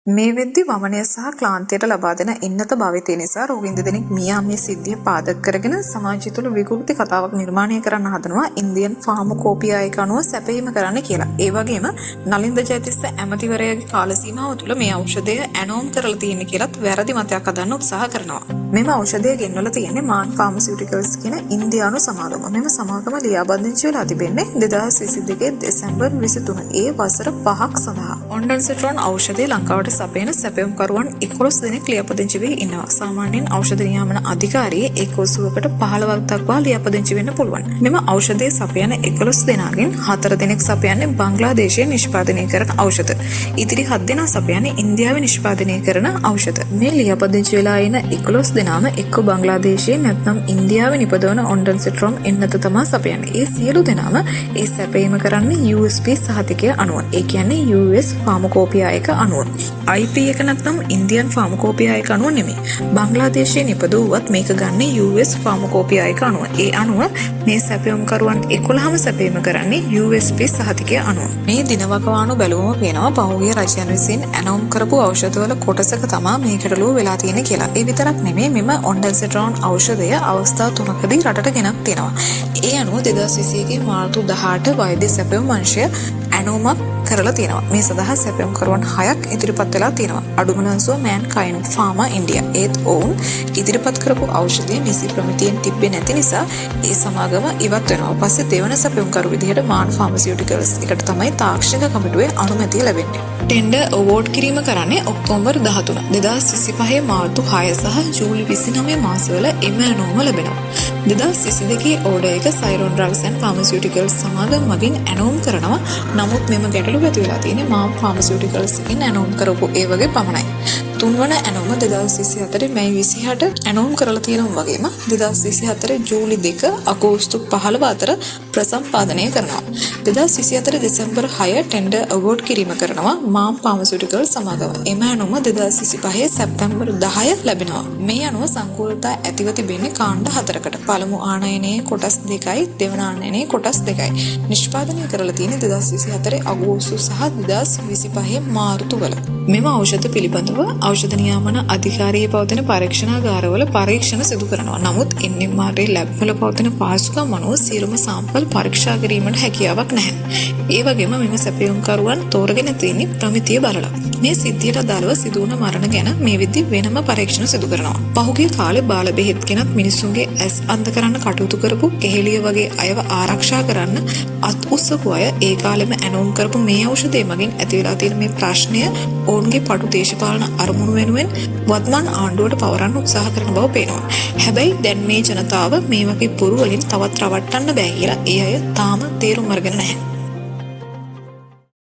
මේ වෙද්දි වමනය සහ ක්ලාන්තියට ලබා දෙන ඉන්නත භාවිතය නිසා රෝගීන් දෙදෙනෙක් මියා මේ සිද්ධිය පාදක කරගෙන සමාජය තුළ විකෘති කතාවක් නිර්මාණය කරන්න හදනවා ඉන්දියන් ෆාමකෝපියායක අනුව සැපයීම කරන්න කියලා. ඒ වගේම නලින්ද ජයතිස්ස ඇමතිවරයාගේ කාල සීමාව තුළ මේ ඖෂධය ඇනෝම් කරලා තියෙන කියලාත් වැරදි මතයක් හදන්න උත්සාහ කරනවා. මෙම ඖෂධය ගෙන්වලා තියෙන්නේ මාන් ෆාමසිටිකල්ස් කියන ඉන්දියානු සමාගම. මෙම සමාගම ලියාපදිංචි වෙලා තිබෙන්නේ 2022 දෙසැම්බර් 23 ඒ වසර 5ක් සඳහා. ඔන්ඩන්සෙට්‍රෝන් ඖෂධය ලංකාවට සපයන සැපයුම්කරුවන් 11 දෙනෙක් ලියාපදිංචි වී ඉන්නවා. සාමාන්‍යයෙන් ඖෂධ නියාමන අධිකාරියේ ඒ කොසුවකට 15ක් දක්වා ලියාපදිංචි වෙන්න පුළුවන්. මෙම ඖෂධය සපයන 11 දෙනාගෙන් 4 දෙනෙක් සපයන්නේ බංග්ලාදේශයේ නිෂ්පාදනය කරන ඖෂධ. ඉතිරි 7 දෙනා සපයන්නේ ඉන්දියාවේ නිෂ්පාදනය කරන ඖෂධ. මේ ලියාපදිංචි වෙලා ඉන 11 දෙනාම එක්ක බංග්ලාදේශයේ නැත්නම් ඉන්දියාවේ නිපදවන ඔන්ඩන්සෙට්‍රෝම් එන්නත තමයි සපයන්නේ. ඒ සියලු දෙනාම ඒ සැපයීම කරන්නේ USP සහතිකය අනුව. ඒ කියන්නේ US ෆාමකෝපියායක අනුව. IP එක නැත්නම් ඉන්දියන් ෆාමකෝපියායක අනුව නෙමෙයි. බංග්ලාදේශයේ නිපදවුවත් මේක ගන්න US ෆාමකෝපියායක අනුව. ඒ අනුව මේ සැපයුම්කරුවන් 11ම සැපයීම කරන්නේ USP සහතිකය අනුව. මේ දිනවකවානු බැලුවම පේනවා පහුගිය රජයන් විසින් ඇනෝම් කරපු ඖෂධවල කොටසක තමයි මේකටලෝ වෙලා තියෙන්නේ කියලා. ඒ විතරක් නෙමෙයි මෙම ඔන්ඩන්සෙට්‍රෝන් ඖෂධය අවස්ථා 3කදී රටට ගෙනත් තියෙනවා. ඒ අනුව 2021 මාර්තු 18 වෛද්‍ය සැපයුම් අංශය ඇනෝමක් කරලා තියෙනවා. මේ සඳහා සැපයුම්කරුවන් 6ක් ඉදිරිපත් වෙලා තියෙනවා. අඩුම ලන්සුව මෑන්කයින්ඩ් ෆාමා ඉන්දියා. ඒත් ඔවුන් ඉදිරිපත් කරපු ඖෂධය නිසි ප්‍රමිතියෙන් තිබ්බේ නැති නිසා ඒ සමාගම ඉවත් වෙනවා. පස්සේ දෙවන සැපයුම්කරු විදිහට මාන් ෆාමසිටිකල්ස් එකට තමයි තාක්ෂණික කමිටුවේ අනුමැතිය ලැබෙන්නේ. ටෙන්ඩර් අවෝඩ් කිරීම කරන්නේ ඔක්තෝබර් 13 2025 මාර්තු 6 සහ ජූලි 29 මාසවල එම ඇනෝම ලැබෙනවා. 2022 ඕඩර් එක සයිරොන් ඩ්‍රග්ස් ඇන්ඩ් ෆාමසිටිකල්ස් සමාගම මගින් ඇනෝම් කරනවා. නමුත් මෙම ගැටලු ඇති වෙලා තියෙන්නේ මාන් ෆාමසිටිකල්ස් එකෙන් ඇනෝම් කරපු ඒ වගේ පමණයි. තුන්වන ඇනෝම 2024 මැයි 28 ඇනෝම් කරලා තියෙනවා වගේම 2024 ජූලි 2 අගෝස්තු 15 අතර ප්‍රසම්පාදනය කරනවා. 2024 දෙසැම්බර් 6 ටෙන්ඩර් අවෝඩ් කිරීම කරනවා මාම් ෆාමසිටිකල් සමාගම. එම ඇනෝම 2025 සැප්තැම්බර් 10 ලැබෙනවා. මේ අනුව සංකූලතා ඇතිව තිබෙන්නේ කාණ්ඩ 4කට. පළමු ආනයනයේ කොටස් 2යි දෙවන ආනයනයේ කොටස් 2යි. නිෂ්පාදනය කරලා තියෙන්නේ 2024 අගෝස්තු සහ 2025 මාර්තු වල. මෙම ඖෂධ පිළිබඳව ඖෂධ නියාමන අධිකාරියේ පවතින පරීක්ෂණාගාරවල පරීක්ෂණ සිදු කරනවා. නමුත් NMR ලැබ් වල පවතින පහසුකම් අනුව සියලුම සාම්පල් පරීක්ෂා කිරීමට හැකියාවක් නැහැ. ඒ වගේම මෙම සැපයුම්කරුවන් තෝරගෙන තියෙන්නේ ප්‍රමිතිය බලලා. මේ සිද්ධියට අදාළව සිදු වුණ මරණ ගැන මේ විදි වෙනම පරීක්ෂණ සිදු කරනවා. පහුගිය කාලේ බාල බෙහෙත් ගෙනත් මිනිසුන්ගේ ඇස් අන්ධ කරන්න කටයුතු කරපු කෙහෙලිය වගේ අයව ආරක්ෂා කරන්න අත් උස්සපු අය ඒ කාලෙම ඇනෝම් කරපු මේ ඖෂධය මගින් ඇති වෙලා තියෙන මේ ප්‍රශ්නය ඔවුන්ගේ පටු දේශපාලන අරමුණු වෙනුවෙන් වත්මන් ආණ්ඩුවට පවරන්න උත්සාහ කරන බව පේනවා. හැබැයි දැන් මේ ජනතාව මේ වගේ පුරු වලින් තවත් රවට්ටන්න බෑ කියලා ඒ අය තාම තේරුම් අරගෙන නැහැ.